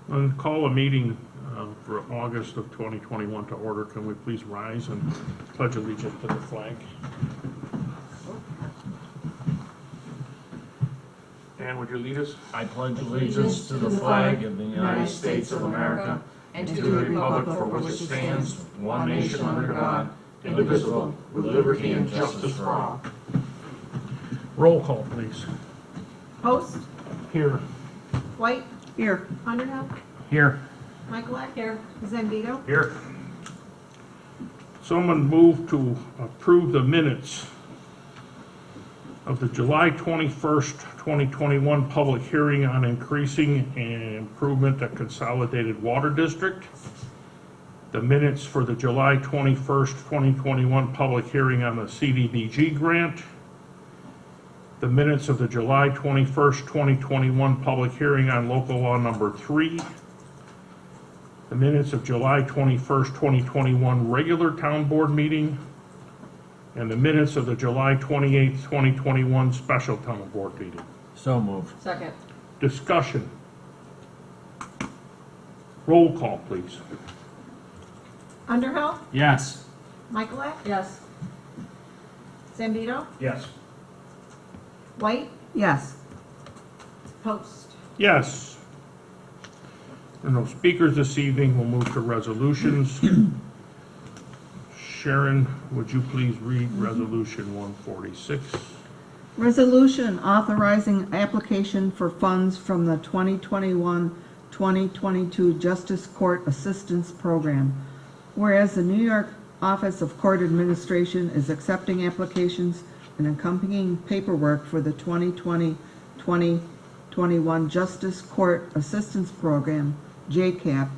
And call a meeting for August of 2021 to order. Can we please rise and pledge allegiance to the flag? Dan, would you lead us? I pledge allegiance to the flag of the United States of America and to the republic for which it stands, one nation under God, indivisible, with liberty and justice for all. Roll call, please. Post, Here. White, Here. Underhill, Here. Michaelak, here, Zambito, Here. Someone move to approve the minutes of the July 21st, 2021 public hearing on increasing and improvement at Consolidated Water District. The minutes for the July 21st, 2021 public hearing on the CDBG grant. The minutes of the July 21st, 2021 public hearing on local law number 3. The minutes of July 21st, 2021 regular town board meeting. And the minutes of the July 28th, 2021 special town board meeting. So moved. second, Discussion. Roll call, please. Underhill, Yes. Michaelak, yes, Zambito, Yes. White, Yes. Post, Yes. There are no speakers this evening. We'll move to resolutions. Sharon, would you please read Resolution 146? Resolution authorizing application for funds from the 2021-2022 Justice Court Assistance Program. Whereas the New York Office of Court Administration is accepting applications and accompanying paperwork for the 2020-2021 Justice Court Assistance Program, JCAP,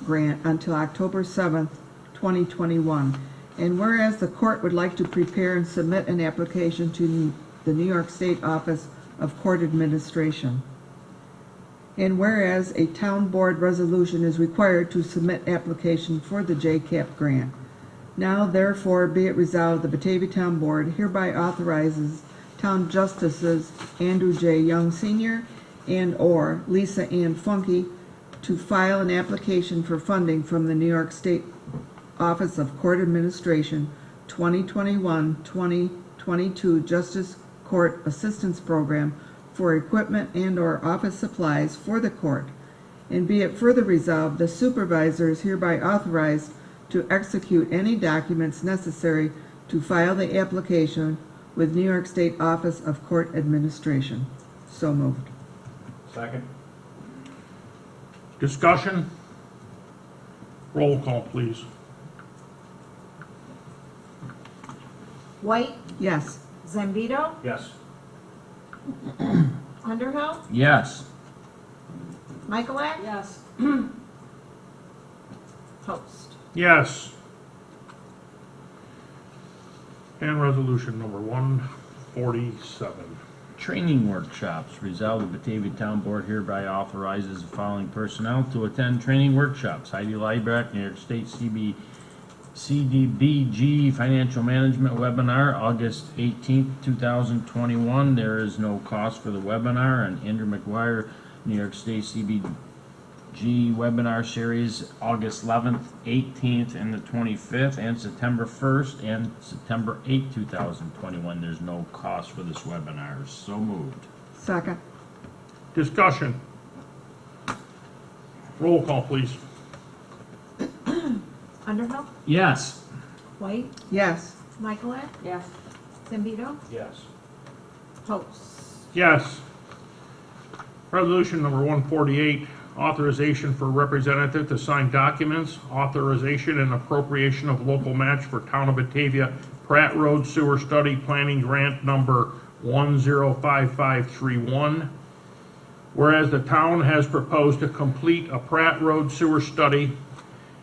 grant until October 7th, 2021. And whereas the court would like to prepare and submit an application to the New York State Office of Court Administration. And whereas a town board resolution is required to submit application for the JCAP grant. Now therefore be it resolved, the Batavia Town Board hereby authorizes Town Justices Andrew J. Young Sr. and or Lisa Ann Funke to file an application for funding from the New York State Office of Court Administration 2021-2022 Justice Court Assistance Program for equipment and or office supplies for the court. And be it further resolved, the supervisor is hereby authorized to execute any documents necessary to file the application with New York State Office of Court Administration. So moved. Second. Discussion? Roll call, please. White, Yes. Zambito, Yes. Underhill, Yes. Michaelak, yes, Post, Yes. And resolution number 147. Training workshops. Resolved, the Batavia Town Board hereby authorizes the following personnel to attend training workshops. Heidi Liebeck, New York State CDBG Financial Management Webinar, August 18th, 2021. There is no cost for the webinar. And Andrew McGuire, New York State CDBG Webinar Series, August 11th, 18th, and the 25th, and September 1st and September 8th, 2021. There's no cost for this webinar. So moved. Second. Discussion? Roll call, please. Underhill, Yes. White, Yes. Michaelak, yes, Zambito, Yes. Post, Yes. Resolution number 148, authorization for representative to sign documents, authorization and appropriation of local match for Town of Batavia Pratt Road Sewer Study Planning Grant number 105531. Whereas the town has proposed to complete a Pratt Road sewer study,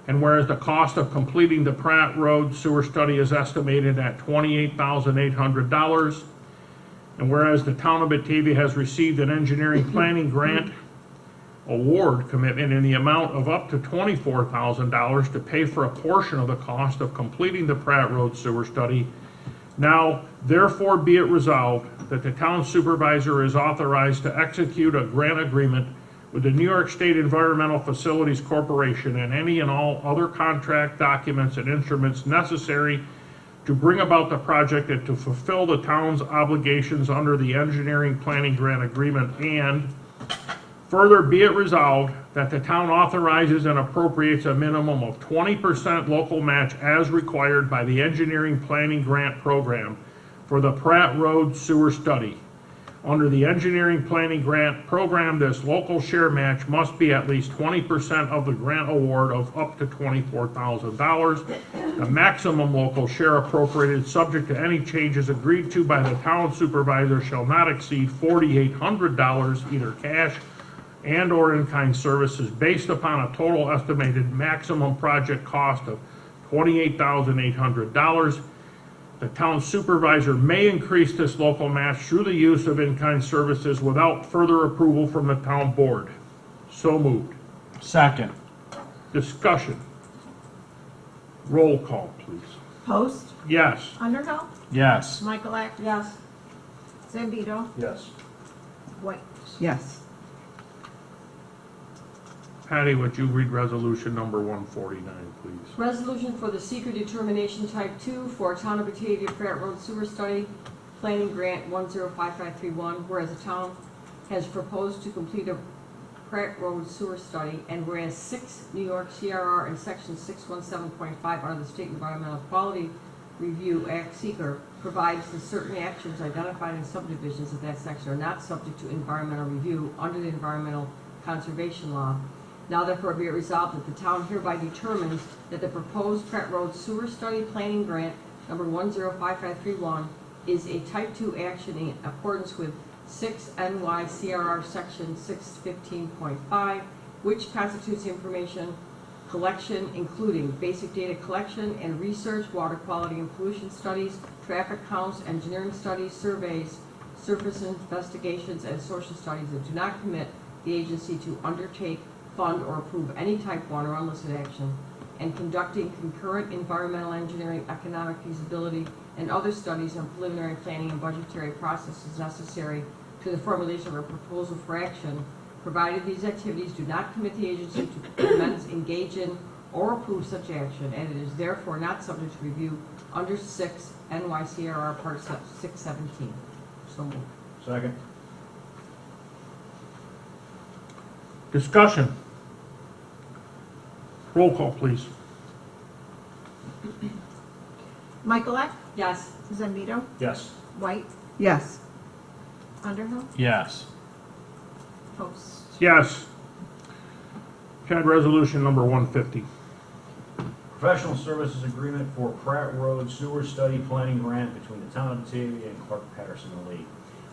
and whereas the cost of completing the Pratt Road sewer study is estimated at $28,800, and whereas the town of Batavia has received an engineering planning grant award commitment in the amount of up to $24,000 to pay for a portion of the cost of completing the Pratt Road sewer study, now therefore be it resolved that the town supervisor is authorized to execute a grant agreement with the New York State Environmental Facilities Corporation and any and all other contract documents and instruments necessary to bring about the project and to fulfill the town's obligations under the engineering planning grant agreement, and further be it resolved that the town authorizes and appropriates a minimum of 20% local match as required by the engineering planning grant program for the Pratt Road sewer study. Under the engineering planning grant program, this local share match must be at least 20% of the grant award of up to $24,000. The maximum local share appropriated, subject to any changes agreed to by the town supervisor, shall not exceed $4,800, either cash and or in-kind services, based upon a total estimated maximum project cost of $28,800. The town supervisor may increase this local match through the use of in-kind services without further approval from the town board. So moved. Second. Discussion. Roll call, please. Post, Yes. Underhill, Yes. Michaelak. Yes. Zambito, Yes. White. Yes. Patty, would you read resolution number 149, please? Resolution for the seeker determination type 2 for Town of Batavia Pratt Road Sewer Study Planning Grant 105531, whereas the town has proposed to complete a Pratt Road Sewer Study, and whereas 6 New York CRR and Section 617.5 under the State Environmental Quality Review Act seeker provides that certain actions identified in subdivisions of that section are not subject to environmental review under the Environmental Conservation Law. Now therefore be it resolved that the town hereby determines that the proposed Pratt Road Sewer Study Planning Grant number 105531 is a type 2 action in accordance with 6 NYCRR section 615.5, which constitutes information collection including basic data collection and research, water quality and pollution studies, traffic counts, engineering studies, surveys, surface investigations, and social studies that do not commit the agency to undertake, fund, or approve any type 1 or unlisted action, and conducting concurrent environmental engineering, economic feasibility, and other studies on preliminary planning and budgetary processes necessary to the formulation of a proposal for action, provided these activities do not commit the agency to commence, engage in, or approve such action, and it is therefore not subject to review under 6 NYCRR Part 617. So moved. Second. Discussion. Roll call, please. Michaelak, Yes. Zambito, Yes. White, Yes. Underhill, Yes. Post. Yes. CAD resolution number 150. Professional services agreement for Pratt Road Sewer Study Planning Grant between the Town of Batavia and Clerk Patterson and Lee.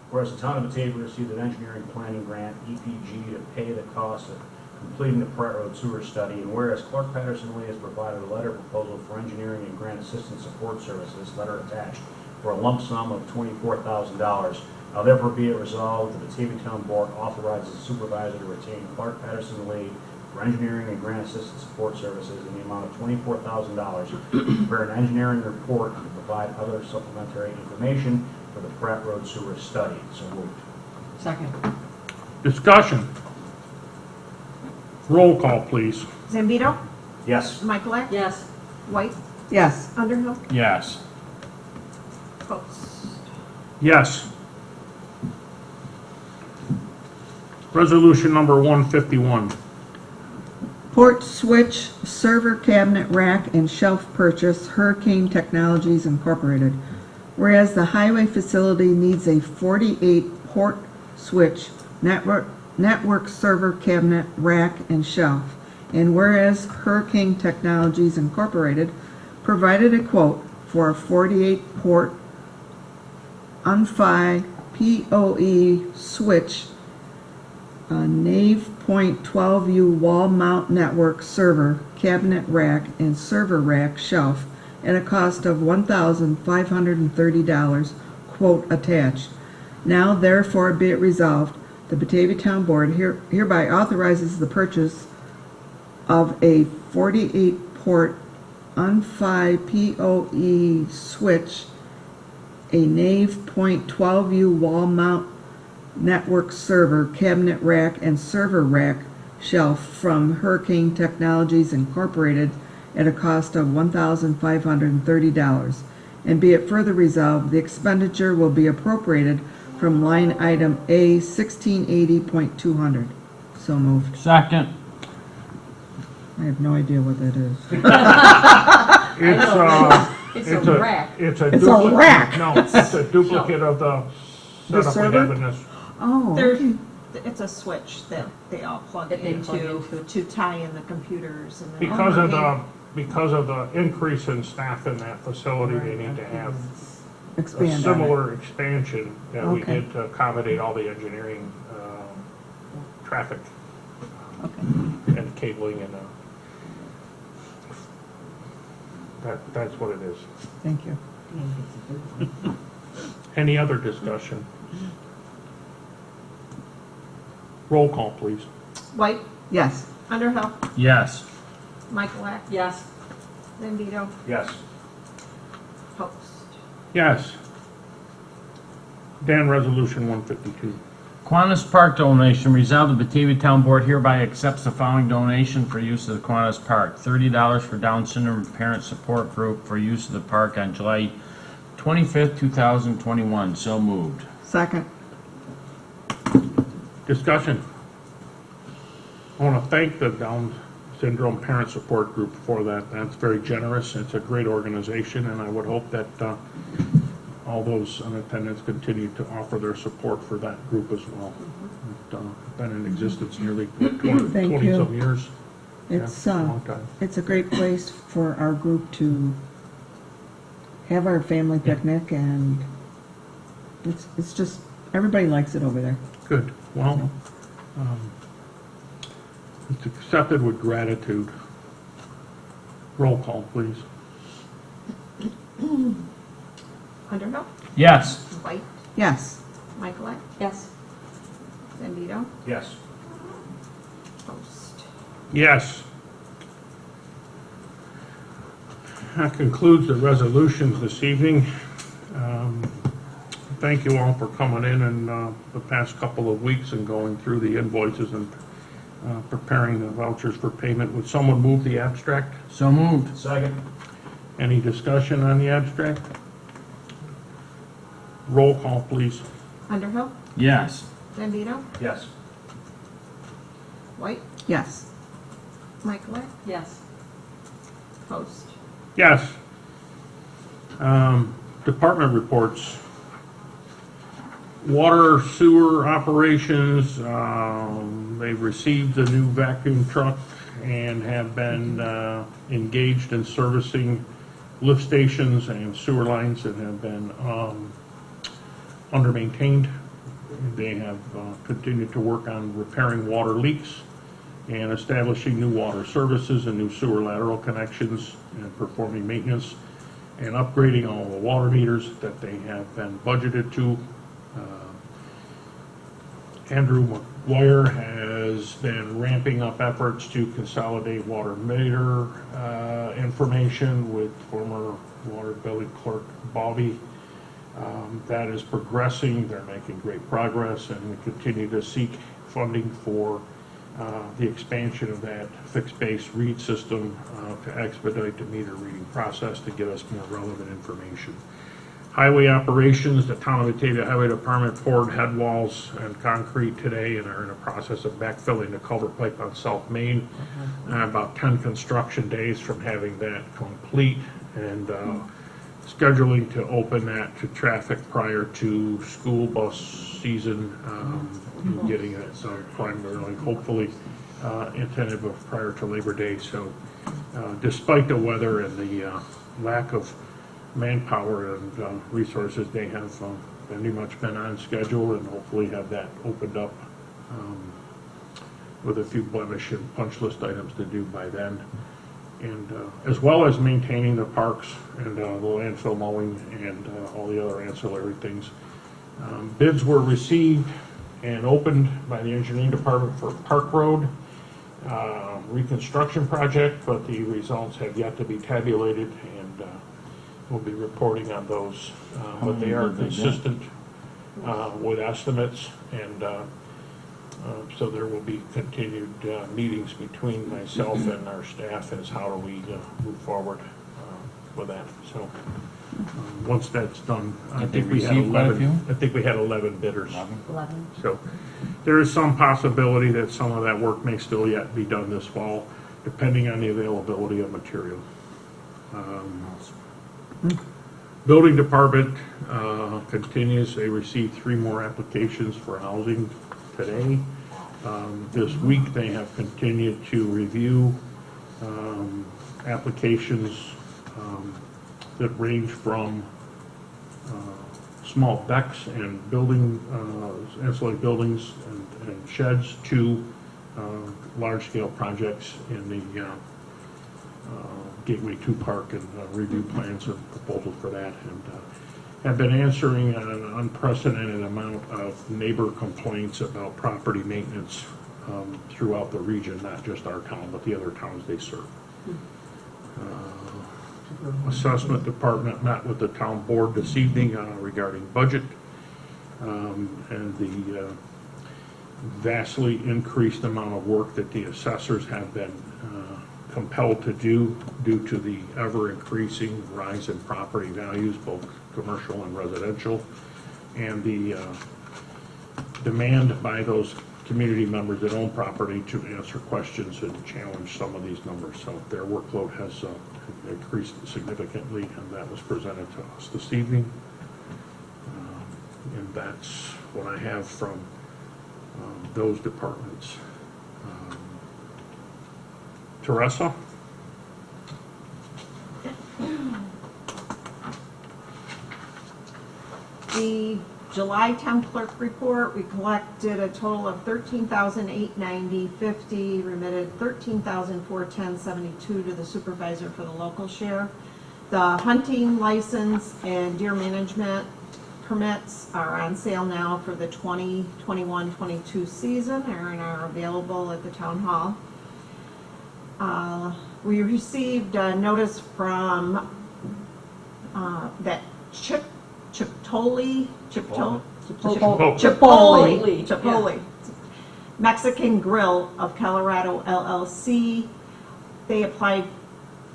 Whereas the Town of Batavia received an engineering planning grant, EPG, to pay the cost of completing the Pratt Road Sewer Study, and whereas Clerk Patterson and Lee has provided a letter proposal for engineering and grant assistance support services, letter attached, for a lump sum of $24,000. Now therefore be it resolved that the Batavia Town Board authorizes the supervisor to retain Clerk Patterson and Lee for engineering and grant assistance support services in the amount of $24,000 to prepare an engineering report and to provide other supplementary information for the Pratt Road Sewer Study. So moved. Second. Discussion. Roll call, please. Zambito, Yes. Michaelak. Yes. White, Yes. Underhill, Yes. Post. Yes. Resolution number 151. Port switch, server cabinet rack and shelf purchase, Hurricane Technologies Incorporated. Whereas the highway facility needs a 48 port switch network server cabinet rack and shelf. And whereas Hurricane Technologies Incorporated provided a quote for a 48 port UNFI PoE switch, a nave point 12U wall mount network server cabinet rack and server rack shelf at a cost of $1,530, quote attached. Now therefore be it resolved, the Batavia Town Board hereby authorizes the purchase of a 48 port UNFI PoE switch, a nave point 12U wall mount network server, cabinet rack, and server rack shelf from Hurricane Technologies Incorporated at a cost of $1,530. And be it further resolved, the expenditure will be appropriated from line item A 1680.200. So moved. Second. I have no idea what that is. It's a rack. It's a It's a rack. No, it's a duplicate of the The setup we server? have in this. Oh, There- okay. It's a switch that they all plug That they plug into to tie in the computers and then. Because of the increase in staff in that facility, they need to have a Expand on it. similar expansion that we Okay. did to accommodate all the engineering, traffic, Okay. and cabling and, that's what it is. Thank you. Any other discussion? Roll call, please. White, Yes. Underhill, Yes. Michaelak, Yes. Zambito, Yes. Post. Yes. Dan, Resolution 152. Qantas Park donation. Resolved, the Batavia Town Board hereby accepts the following donation for use of the Qantas Park. $30 for Down Syndrome Parent Support Group for use of the park on July 25th, 2021. So moved. Second. Discussion. I want to thank the Down Syndrome Parent Support Group for that. That's very generous. It's a great organization, and I would hope that all those in attendance continue to offer their support for that group as well. It's been in existence nearly 20 Thank you. some years. It's Yeah, a long time. it's a great place for our group to have our family picnic, and it's just everybody likes it over there. Good. Well, it's accepted with gratitude. Roll call, please. Underhill, Yes. White, Yes. Michaelak, Yes. Zambito, Yes. Post. Yes. That concludes the resolutions this evening. Thank you all for coming in the past couple of weeks and going through the invoices and preparing the vouchers for payment. Would someone move the abstract? So moved. Second. Any discussion on the abstract? Roll call, please. Underhill, Yes. Zambito, Yes. White, Yes. Michaelak, Yes. Post. Yes. Department reports. Water sewer operations, they've received the new vacuum truck and have been engaged in servicing lift stations and sewer lines that have been under-maintained. They have continued to work on repairing water leaks and establishing new water services and new sewer lateral connections and performing maintenance and upgrading all the water meters that they have been budgeted to. Andrew McGuire has been ramping up efforts to consolidate water meter information with former water billing clerk Bobby. That is progressing. They're making great progress, and we continue to seek funding for the expansion of that fixed-base read system to expedite the meter reading process to get us more relevant information. Highway operations, the Town of Batavia Highway Department poured head walls and concrete today and are in the process of backfilling the culvert pipe on South Main. About 10 construction days from having that complete, and scheduling to open that to traffic prior to school bus season, getting it primarily, hopefully, intended prior to Labor Day. So despite the weather and the lack of manpower and resources, they have pretty much been on schedule and hopefully have that opened up with a few blemish and punch list items to do by then. And as well as maintaining the parks and the landfill mowing and all the other ancillary things. Bids were received and opened by the engineering department for Park Road reconstruction project, but the results have yet to be tabulated, and we'll be reporting on those. But they are consistent with estimates, and so there will be continued meetings between myself and our staff as how do we move forward with that. So once that's done, I Have think they we had received quite a 11. I think we had 11 bidders. 11. So there is some possibility that some of that work may still yet be done this fall, depending on the availability of material. Building department continues. They received 3 more applications for housing today. This week they have continued to review applications that range from small decks and building, ancillary buildings and sheds to large-scale projects in the Gateway 2 Park, and review plans and proposals for that, and have been answering an unprecedented amount of neighbor complaints about property maintenance throughout the region, not just our town, but the other towns they serve. Assessment department met with the town board this evening regarding budget and the vastly increased amount of work that the assessors have been compelled to do due to the ever-increasing rise in property values, both commercial and residential, and the demand by those community members that own property to answer questions and challenge some of these numbers. So their workload has increased significantly, and that was presented to us this evening. And that's what I have from those departments. Teresa? The July 10th clerk report, we collected a total of $13,890.50, remitted $13,410.72 to the supervisor for the local share. The hunting license and deer management permits are on sale now for the 2021-22 season and are available at the town hall. We received a notice from that Chipotle Mexican Grill of Colorado LLC. They applied,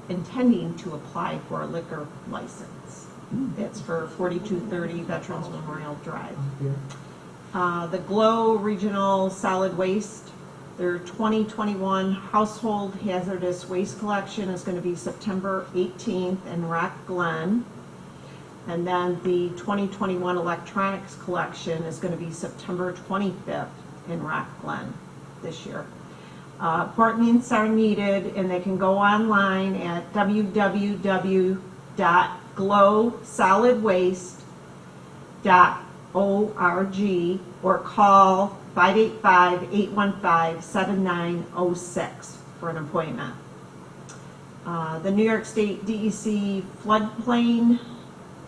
intending to apply for a liquor license. It's for 4230 Veterans Memorial Drive. The Glow Regional Solid Waste, their 2021 household hazardous waste collection is going to be September 18th in Rock Glen. And then the 2021 electronics collection is going to be September 25th in Rock Glen this year. Appointments are needed, and they can go online at www.glowsolidwaste.org or call 585-815-7906 for an appointment. The New York State DEC floodplain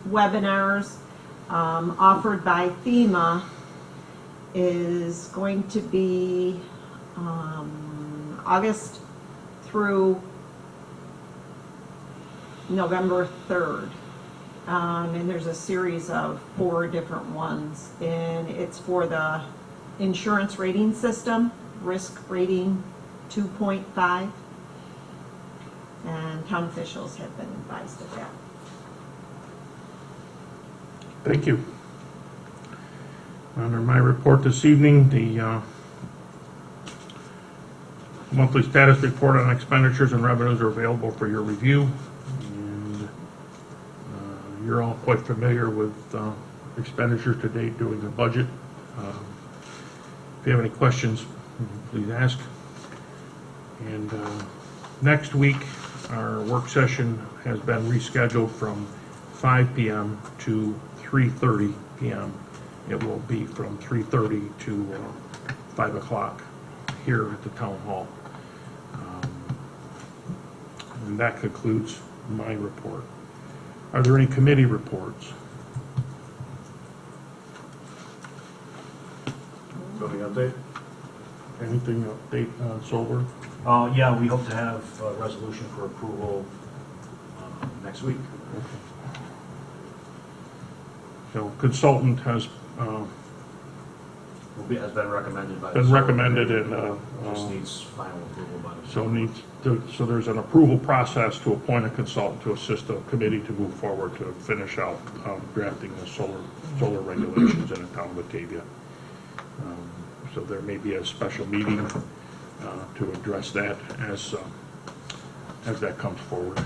webinars offered by FEMA is going to be August through November 3rd. And there's a series of 4 different ones, and it's for the insurance rating system, risk rating 2.5, and town officials have been advised of that. Thank you. Under my report this evening, the monthly status report on expenditures and revenues are available for your review. And you're all quite familiar with expenditures to date doing the budget. If you have any questions, please ask. And next week, our work session has been rescheduled from 5 p.m. to 3:30 p.m. It will be from 3:30 to 5 o'clock here at the town hall. And that concludes my report. Are there any committee reports? Building update? Anything update on solar? Yeah, we hope to have a resolution for approval next week. So consultant has Has been recommended by the. been solar recommended committee. and, Just needs final approval by the. so there's an approval process to appoint a consultant to assist the committee to move forward to finish out drafting the solar regulations in the town of Batavia. So there may be a special meeting to address that as that comes forward.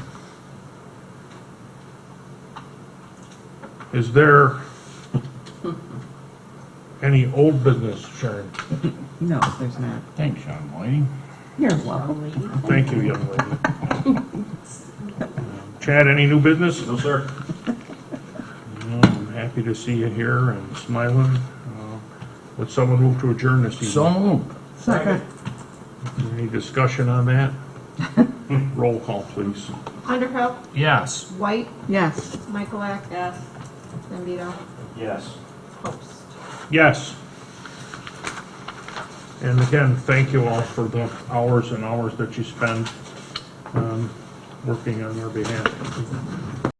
Is there any old business, Sharon? No, there's not. Thanks, young lady. You're welcome. Thank you, young lady. Chad, any new business? No, sir. I'm happy to see you here and smiling. Would someone move to adjourn this evening? So moved. Second. Any discussion on that? Roll call, please. Underhill, Yes. White, Yes. Michaelak, Yes. Zambito, Yes. Post. Yes. And again, thank you all for the hours and hours that you spend working on our behalf.